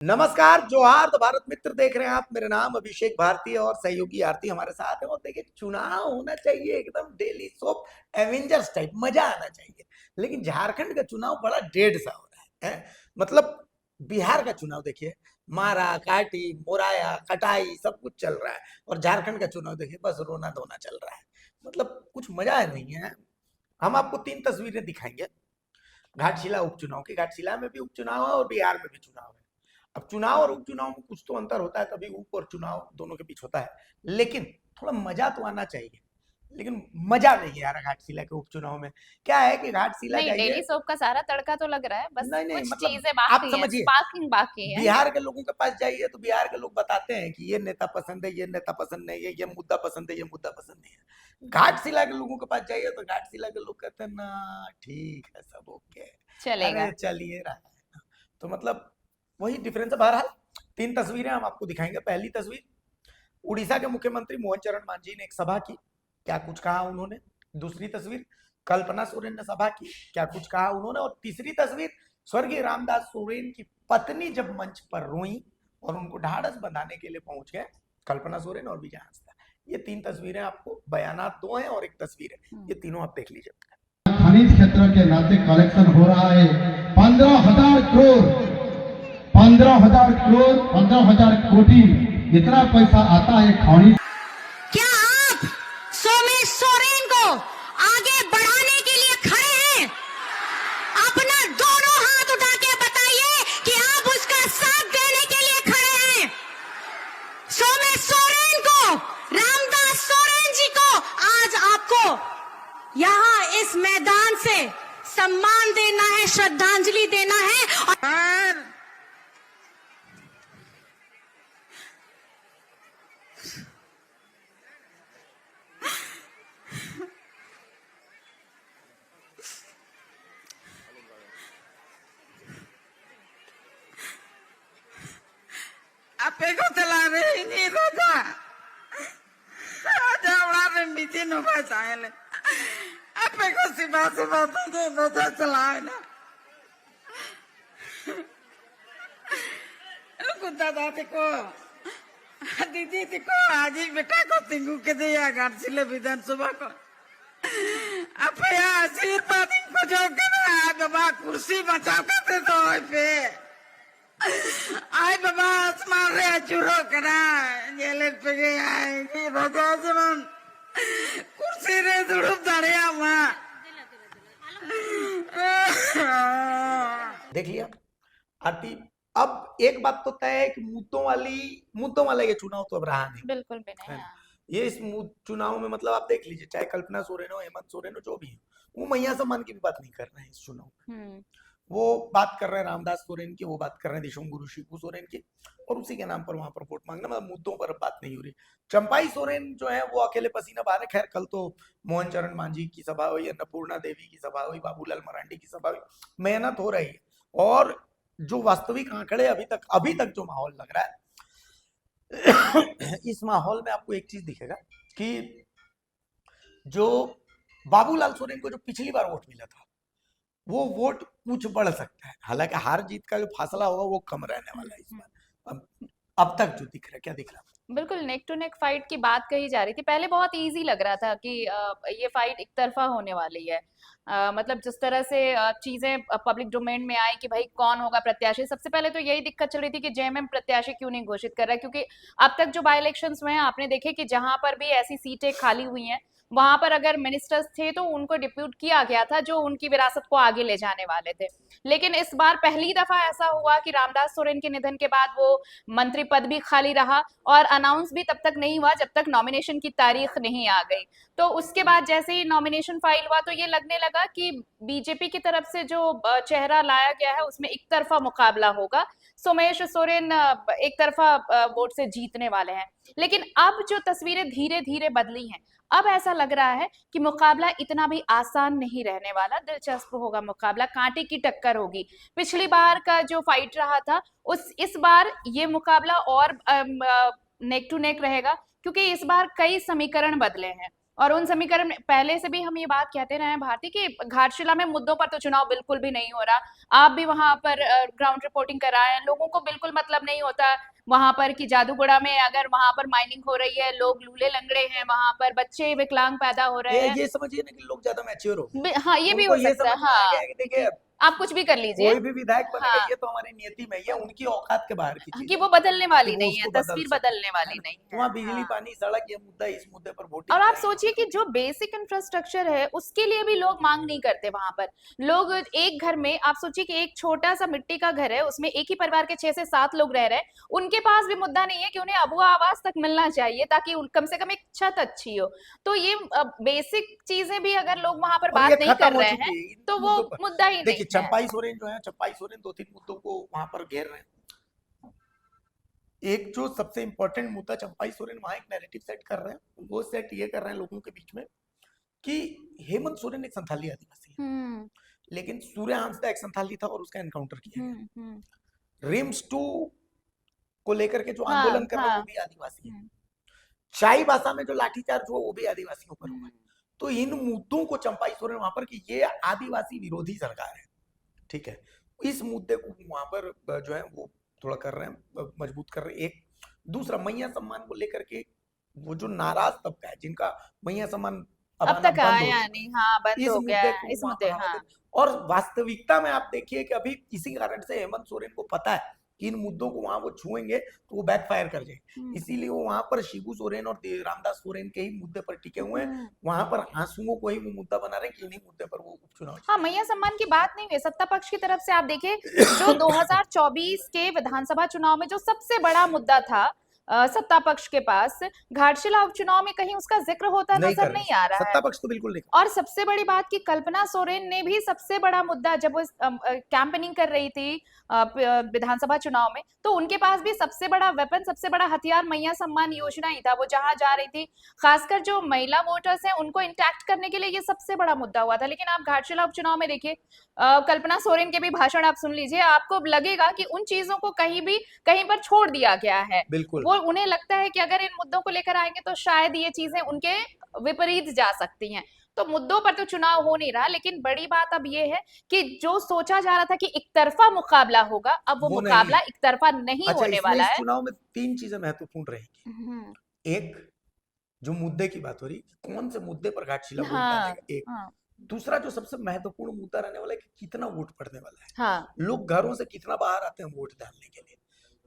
नमस्कार, जोहार। तो भारत मित्र देख रहे हैं आप। मेरा नाम अभिषेक भारती और सहयोगी आरती हमारे साथ है। और देखिए, चुनाव होना चाहिए एकदम डेली सोप एवेंजर्स टाइप, मजा आना चाहिए। लेकिन झारखंड का चुनाव बड़ा डेढ़ सा हो रहा है। मतलब बिहार का चुनाव देखिए, मारा काटी मोराया कटाई सब कुछ चल रहा है। और झारखंड का चुनाव देखिए, बस रोना धोना चल रहा है। मतलब कुछ मजा नहीं है। हम आपको 3 तस्वीरें दिखाएंगे घाटशिला उपचुनाव की। घाटशिला में भी उपचुनाव है और बिहार में भी चुनाव है। अब चुनाव और उपचुनाव में कुछ तो अंतर होता है, कभी उप और चुनाव दोनों के बीच होता है। लेकिन थोड़ा मजा तो आना चाहिए। लेकिन मजा नहीं आ रहा घाटशिला के उपचुनाव में। क्या है कि घाटशिला नहीं, जाइए। डेली सोप का सारा तड़का तो लग रहा है, बस नहीं नहीं, कुछ मतलब चीजें आप बाकी हैं, समझिए, स्पार्किंग बाकी है। बिहार के लोगों के पास जाइए तो बिहार के लोग बताते हैं कि ये नेता पसंद है, ये नेता पसंद नहीं है, ये मुद्दा पसंद है, ये मुद्दा पसंद नहीं है। घाटशिला के लोगों के पास जाइए तो घाटशिला के लोग कहते हैं ना, ठीक है, सब ओके, चलेगा। अरे चलिए रहा है ना। तो मतलब वही डिफरेंस है। बहरहाल 3 तस्वीरें हम आपको दिखाएंगे। पहली तस्वीर, उड़ीसा के मुख्यमंत्री मोहन चरण मांझी ने एक सभा की, क्या कुछ कहा उन्होंने। दूसरी तस्वीर, कल्पना सोरेन ने सभा की, क्या कुछ कहा उन्होंने। और तीसरी तस्वीर, स्वर्गीय रामदास सोरेन की पत्नी जब मंच पर रोई और उनको ढाढ़स बंधाने के लिए पहुंच गए कल्पना सोरेन और विजय हांसदा। ये 3 तस्वीरें आपको, बयानात 2 हैं और एक तस्वीर है, ये तीनों आप देख लीजिए। खनिज क्षेत्र के नाते कलेक्शन हो रहा है 15,000 करोड़, 15,000 करोड़, 15,000 कोटी, इतना पैसा आता है खनिज। क्या आप सोमेश सोरेन को आगे बढ़ाने के लिए खड़े हैं? अपना दोनों हाथ उठा के बताइए कि आप उसका साथ देने के लिए खड़े हैं। सोमेश सोरेन को, रामदास सोरेन जी को आज आपको यहाँ इस मैदान से सम्मान देना है, श्रद्धांजलि देना है। और Apa kau telah ini kota? Ada orang yang bikin apa saya le? Apa kau sibuk tu kota telah na? Kota tadi ko, didi ti ko, aji beta ko tinggu ke dia Ghaatsila विधानसभा को. Apa ya आशीर्वाद इनको जो करना है बाबा कुर्सी बचाओ करते तो पे. Ay baba asman rea churro kara jelet pege ay ki baja zaman kursi re dudup dare ama देख लिया आरती। अब एक बात तो तय है कि मुद्दों वाला ये चुनाव तो अब रहा नहीं। बिल्कुल भी नहीं। है ना? ये इस चुनाव में मतलब आप देख लीजिए, चाहे कल्पना सोरेन हो, हेमंत सोरेन हो, जो भी है, वो मैया सम्मान की भी बात नहीं कर रहे हैं इस चुनाव में। वो बात कर रहे हैं रामदास सोरेन की, वो बात कर रहे हैं देशोंगुरु शिबू सोरेन की, और उसी के नाम पर वहां पर वोट मांगना, मतलब मुद्दों पर बात नहीं हो रही। चंपाई सोरेन जो है वो अकेले पसीना बहा रहे। खैर, कल तो मोहन चरण मांझी की सभा हुई, अन्नपूर्णा देवी की सभा हुई, बाबूलाल मरांडी की सभा हुई, मेहनत हो रही है। और जो वास्तविक आंकड़े अभी तक जो माहौल लग रहा है इस माहौल में आपको एक चीज दिखेगा कि जो बाबूलाल सोरेन को जो पिछली बार वोट मिला था, वो वोट कुछ बढ़ सकता है। हालांकि हार जीत का जो फासला होगा वो कम रहने वाला है इस बार। अब तक जो दिख रहा है, क्या दिख रहा है? बिल्कुल नेक टू नेक फाइट की बात कही जा रही थी। पहले बहुत इजी लग रहा था कि ये फाइट एक तरफा होने वाली है। मतलब जिस तरह से चीजें पब्लिक डोमेन में आई कि भाई कौन होगा प्रत्याशी, सबसे पहले तो यही दिक्कत चल रही थी कि जेएमएम प्रत्याशी क्यों नहीं घोषित कर रहा है। क्योंकि अब तक जो बाई इलेक्शंस हुए हैं आपने देखे कि जहां पर भी ऐसी सीटें खाली हुई हैं वहां पर अगर मिनिस्टर्स थे तो उनको डिप्यूट किया गया था जो उनकी विरासत को आगे ले जाने वाले थे। लेकिन इस बार पहली दफा ऐसा हुआ कि रामदास सोरेन के निधन के बाद वो मंत्री पद भी खाली रहा और अनाउंस भी तब तक नहीं हुआ जब तक नॉमिनेशन की तारीख नहीं आ गई। तो उसके बाद जैसे ही नॉमिनेशन फाइल हुआ तो ये लगने लगा कि बीजेपी की तरफ से जो चेहरा लाया गया है उसमें एक तरफा मुकाबला होगा। सोमेश सोरेन एक तरफा वोट से जीतने वाले हैं। लेकिन अब जो तस्वीरें धीरे धीरे बदली हैं, अब ऐसा लग रहा है कि मुकाबला इतना भी आसान नहीं रहने वाला, दिलचस्प होगा मुकाबला, कांटे की टक्कर होगी। पिछली बार का जो फाइट रहा था इस बार ये मुकाबला और नेक टू नेक रहेगा क्योंकि इस बार कई समीकरण बदले हैं। और उन समीकरण में पहले से भी हम ये बात कहते रहे हैं भारती कि घाटशिला में मुद्दों पर तो चुनाव बिल्कुल भी नहीं हो रहा। आप भी वहां पर ग्राउंड रिपोर्टिंग कर रहे हैं, लोगों को बिल्कुल मतलब नहीं होता वहां पर कि जादूगोड़ा में अगर वहां पर माइनिंग हो रही है, लोग लूले लंगड़े हैं, वहां पर बच्चे विकलांग पैदा हो रहे हैं। ये समझिए ना कि लोग ज्यादा मैच्योर हो गए, हाँ, ये भी उनको हो ये सकता है। समझ में आ हाँ, गया है कि देखिए आप कुछ भी कर लीजिए। कोई भी विधायक बनेगा हाँ, ये तो हमारी नियति में ही है, उनकी औकात के बाहर की चीज कि है वो बदलने वाली कि वो नहीं है, उसको बदल तस्वीर सके, बदलने है वाली ना? नहीं तो है। वहाँ बिजली हाँ। पानी सड़क ये मुद्दा, इस मुद्दे पर वोटिंग और आप करेंगे। सोचिए कि जो बेसिक इंफ्रास्ट्रक्चर है उसके लिए भी लोग मांग नहीं करते वहां पर। लोग एक घर में, आप सोचिए कि एक छोटा सा मिट्टी का घर है, उसमें एक ही परिवार के 6 से 7 लोग रह रहे हैं, उनके पास भी मुद्दा नहीं है कि उन्हें अबुआ आवास तक मिलना चाहिए ताकि कम से कम एक छत अच्छी हो। तो ये बेसिक चीजें भी अगर लोग वहां पर और ये बात नहीं खत्म कर हो रहे चुकी हैं है इन तो वो मुद्दों पर। मुद्दा ही देखिए नहीं है। चंपाई सोरेन जो है, चंपाई सोरेन 2-3 मुद्दों को वहां पर घेर रहे हैं। एक जो सबसे इंपॉर्टेंट मुद्दा चंपाई सोरेन वहां एक नैरेटिव सेट कर रहे हैं, वो सेट ये कर रहे हैं लोगों के बीच में कि हेमंत सोरेन एक संथाली आदिवासी है, लेकिन सूर्य हंसदा एक संथाली था और उसका एनकाउंटर किया गया। रिम्स 2 को लेकर के जो हाँ, आंदोलन कर रहे हैं हाँ। वो भी आदिवासी है। चाई भाषा में जो लाठीचार्ज हुआ वो भी आदिवासियों पर हुआ है। तो इन मुद्दों को चंपाई सोरेन वहां पर कि ये आदिवासी विरोधी सरकार है, ठीक है, इस मुद्दे को वहां पर जो है वो थोड़ा कर रहे हैं, मजबूत कर रहे हैं। एक दूसरा मैया सम्मान को लेकर के वो जो नाराज तबका है जिनका मैया सम्मान अब अब आना तक बंद हो आया गया, नहीं। हाँ, बंद इस हो गया मुद्दे है को इस वहां मुद्दे। बढ़ावा हाँ। दे। और वास्तविकता में आप देखिए कि अभी इसी कारण से हेमंत सोरेन को पता है कि इन मुद्दों को वहां वो छुएंगे तो वो बैकफायर कर जाएंगे, इसीलिए वो वहां पर शिबू सोरेन और रामदास सोरेन के ही मुद्दे पर टिके हुए हैं। वहां पर आंसुओं को ही वो मुद्दा बना रहे हैं कि इन्हीं मुद्दे पर वो उपचुनाव हाँ, मैया सम्मान की बात नहीं हुई सत्ता पक्ष की तरफ से। आप देखिए जो 2024 के विधानसभा चुनाव में जो सबसे बड़ा मुद्दा था सत्ता पक्ष के पास, घाटशिला उपचुनाव में कहीं उसका जिक्र होता नहीं नजर कर नहीं रहे, आ रहा सत्ता है। पक्ष तो बिल्कुल नहीं। और सबसे बड़ी बात कि कल्पना सोरेन ने भी सबसे बड़ा मुद्दा जब वो कैंपेनिंग कर रही थी विधानसभा चुनाव में, तो उनके पास भी सबसे बड़ा वेपन, सबसे बड़ा हथियार मैया सम्मान योजना ही था। वो जहां जा रही थी, खासकर जो महिला वोटर्स हैं उनको इंटैक्ट करने के लिए ये सबसे बड़ा मुद्दा हुआ था। लेकिन आप घाटशिला उपचुनाव में देखिए, कल्पना सोरेन के भी भाषण आप सुन लीजिए, आपको लगेगा कि उन चीजों को कहीं पर छोड़ दिया गया है। बिल्कुल वो उन्हें लगता है कि अगर इन मुद्दों को लेकर आएंगे तो शायद ये चीजें उनके विपरीत जा सकती हैं। तो मुद्दों पर तो चुनाव हो नहीं रहा, लेकिन बड़ी बात अब ये है कि जो सोचा जा रहा था कि एक तरफा मुकाबला होगा, अब वो वो मुकाबला नहीं। एक तरफा नहीं अच्छा, होने इसमें वाला इस है। चुनाव में 3 चीजें महत्वपूर्ण रहेंगी। हम्म, एक, जो मुद्दे की बात हो रही है, कौन से मुद्दे पर घाटशिला वोट हाँ, डालेगा, एक। हाँ, दूसरा जो सबसे महत्वपूर्ण मुद्दा रहने वाला है कि कितना वोट पड़ने वाला है, हाँ। लोग घरों से कितना बाहर आते हैं वोट डालने के लिए,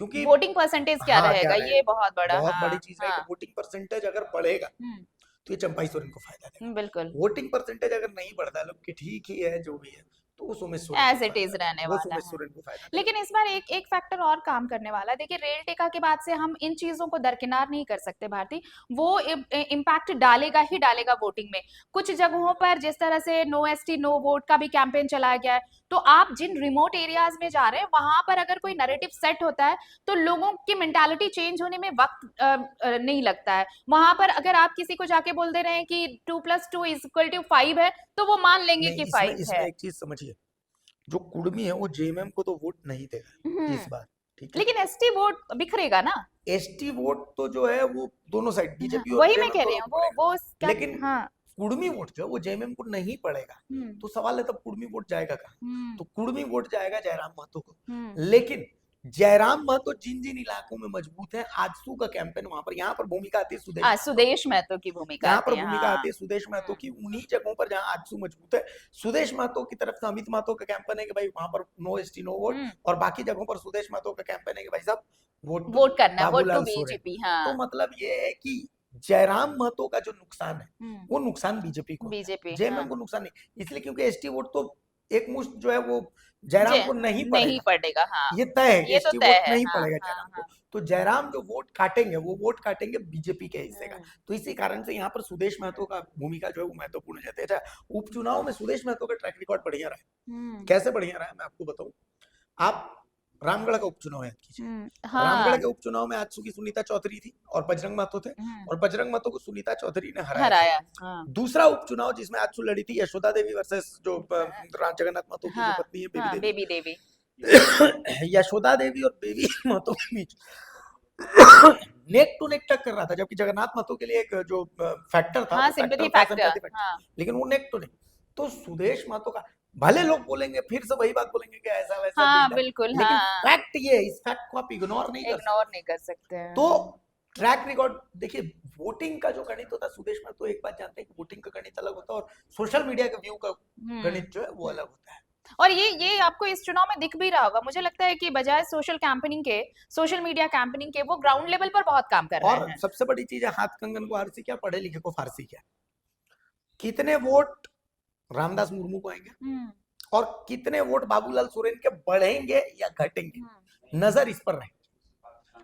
क्योंकि वोटिंग परसेंटेज क्या हाँ रहेगा, ये बहुत बड़ा। बहुत हाँ, बड़ी चीज है हाँ। कि वोटिंग परसेंटेज अगर बढ़ेगा हम्म, तो ये चंपाई सोरेन को फायदा देगा। बिल्कुल वोटिंग परसेंटेज अगर नहीं बढ़ता, लोग कि ठीक ही है जो भी है, तो वो सोमेश सोरेन एज को इट इज फायदा रहने देगा, वो वाला सोमेश है। सोरेन को फायदा देगा। लेकिन इस बार एक फैक्टर और काम करने वाला है। देखिए, रेल टेका के बाद से हम इन चीजों को दरकिनार नहीं कर सकते भारती। वो इम्पैक्ट डालेगा ही डालेगा वोटिंग में। कुछ जगहों पर जिस तरह से नो एसटी नो वोट का भी कैंपेन चलाया गया है, तो आप जिन रिमोट एरियाज में जा रहे हैं वहां पर अगर कोई नैरेटिव सेट होता है तो लोगों की मेंटालिटी चेंज होने में वक्त नहीं लगता है। वहां पर अगर आप किसी को जाके बोल दे रहे हैं कि 2+2=5 है, तो वो मान लेंगे नहीं, कि इसमें 5 इसमें है। एक चीज समझिए, जो कुर्मी है वो जेएमएम को तो वोट नहीं देगा इस बार, ठीक है। लेकिन एसटी वोट बिखरेगा ना। एसटी वोट तो जो है वो दोनों साइड, बीजेपी और वही मैं जेएमएम कह रही दोनों हूँ, को पड़ेगा। वो लेकिन हाँ। कुर्मी वोट जो है वो जेएमएम को नहीं पड़ेगा, तो सवाल है तब कुर्मी वोट जाएगा कहाँ? तो कुर्मी वोट जाएगा जयराम महतो को। लेकिन जयराम महतो जिन जिन इलाकों में मजबूत है, आजसू का कैंपेन वहां पर, यहाँ पर भूमिका आती है सुदेश महतो की। सुदेश महतो की भूमिका यहाँ पर आती है। भूमिका हाँ। आती है सुदेश महतो की, उन्हीं जगहों पर जहाँ आजसू मजबूत है। सुदेश महतो की तरफ से अमित महतो का कैंपेन है कि भाई वहां पर नो एसटी नो वोट, और बाकी जगहों पर सुदेश महतो का कैंपेन है कि भाई साहब वोट करना है, vote to Babulal Soren. BJP. हाँ। तो मतलब ये है कि जयराम महतो का जो नुकसान है वो नुकसान बीजेपी को, बीजेपी जेएमएम को नुकसान नहीं, इसलिए क्योंकि एसटी वोट तो एक मुश्त जो है वो जयराम को नहीं नहीं पड़ेगा। हाँ, ये तय है कि ये तो एसटी तय वोट है। नहीं हाँ, पड़ेगा हाँ, जयराम हाँ। को। तो जयराम जो वोट काटेंगे वो वोट काटेंगे बीजेपी के हिस्से का। तो इसी कारण से यहाँ पर सुदेश महतो का भूमिका जो है वो महत्वपूर्ण रहती है। अच्छा, उपचुनाव में सुदेश महतो का ट्रैक रिकॉर्ड बढ़िया रहा है। कैसे बढ़िया रहा है मैं आपको बताऊं। आप रामगढ़ का उपचुनाव याद कीजिए। रामगढ़ के उपचुनाव में आजसू की सुनीता चौधरी थी और बजरंग महतो थे, और बजरंग महतो को सुनीता चौधरी ने हराया। दूसरा उपचुनाव जिसमें आजसू लड़ी थी यशोदा देवी वर्सेस जो जगन्नाथ महतो की जो पत्नी है बेबी देवी, यशोदा देवी और बेबी महतो के बीच नेक टू नेक टक कर रहा था, जबकि जगन्नाथ महतो के लिए एक जो फैक्टर था, हाँ, वो सिंपैथी फैक्टर था, फैक्टर, sympathy factor, हाँ, लेकिन वो नेक टू नेक। तो सुदेश महतो का भले लोग बोलेंगे, फिर से वही बात बोलेंगे कि ऐसा वैसा हाँ, दिखता है, बिल्कुल, लेकिन हाँ, फैक्ट ये है, इस फैक्ट को आप इग्नोर नहीं कर सकते। इग्नोर नहीं कर सकते हैं। तो ट्रैक रिकॉर्ड देखिए, वोटिंग का जो गणित होता है, सुदेश महतो एक बात जानते हैं कि वोटिंग का गणित अलग होता है और सोशल मीडिया का व्यू का गणित जो है वो अलग होता है। और ये आपको इस चुनाव में दिख भी रहा होगा, मुझे लगता है कि बजाय सोशल कैंपेनिंग के, सोशल मीडिया कैंपेनिंग के, वो ग्राउंड लेवल पर बहुत काम कर रहे और हैं। सबसे बड़ी चीज है, हाथ कंगन को आरसी क्या, पढ़े लिखे को फारसी क्या। कितने वोट रामदास मुर्मू को आएंगे और कितने वोट बाबूलाल सोरेन के बढ़ेंगे या घटेंगे, नजर इस पर रहेगी।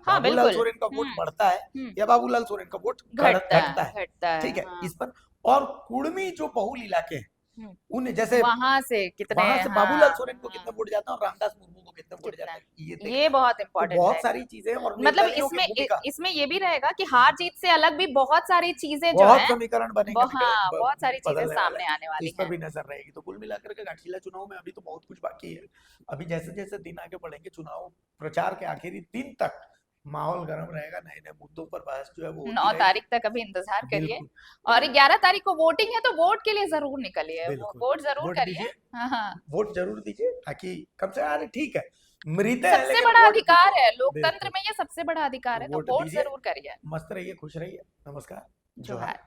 हाँ, बाबूलाल बिल्कुल। सोरेन का वोट बढ़ता है या बाबूलाल सोरेन का वोट घटता घटता है, है, ठीक है, हाँ। इस पर। और कुर्मी जो बहुल इलाके हैं, उन्हें जैसे वहां से कितने, वहां से हाँ, बाबूलाल सोरेन को हाँ, कितने वोट जाते हैं और रामदास मुर्मू को कितने वोट कितना, जाते हैं, ये ये देखना। बहुत तो इम्पोर्टेंट बहुत है। सारी चीजें और मतलब निर्दलीयों की भूमिका, इसमें ये भी रहेगा कि हार जीत से अलग भी बहुत सारी चीजें जो बहुत है, समीकरण बनेंगे, हाँ, बहुत सारी चीजें बदलने वाले सामने हैं, आने तो वाली इस पर हैं। भी नजर रहेगी। तो कुल मिलाकर के घाटशिला चुनाव में अभी तो बहुत कुछ बाकी है। अभी जैसे जैसे दिन आगे बढ़ेंगे, चुनाव प्रचार के आखिरी दिन तक माहौल गर्म रहेगा, नए नए मुद्दों पर बहस जो है वो 9 तारीख तक अभी इंतजार करिए, बिल्कुल और 11 तारीख को वोटिंग है, तो वोट के लिए जरूर निकलिए, बिल्कुल। वोट जरूर वोट करिए। दीजिए, हाँ, हाँ। वोट जरूर दीजिए, ताकि कम से अरे ठीक है, मृत है सबसे लेकिन बड़ा वोट अधिकार दीजिए। है, लोकतंत्र बिल्कुल। में ये सबसे बड़ा अधिकार है, तो वोट वोट दीजिए, जरूर करिए। मस्त रहिए, खुश रहिए, नमस्कार, जोहार।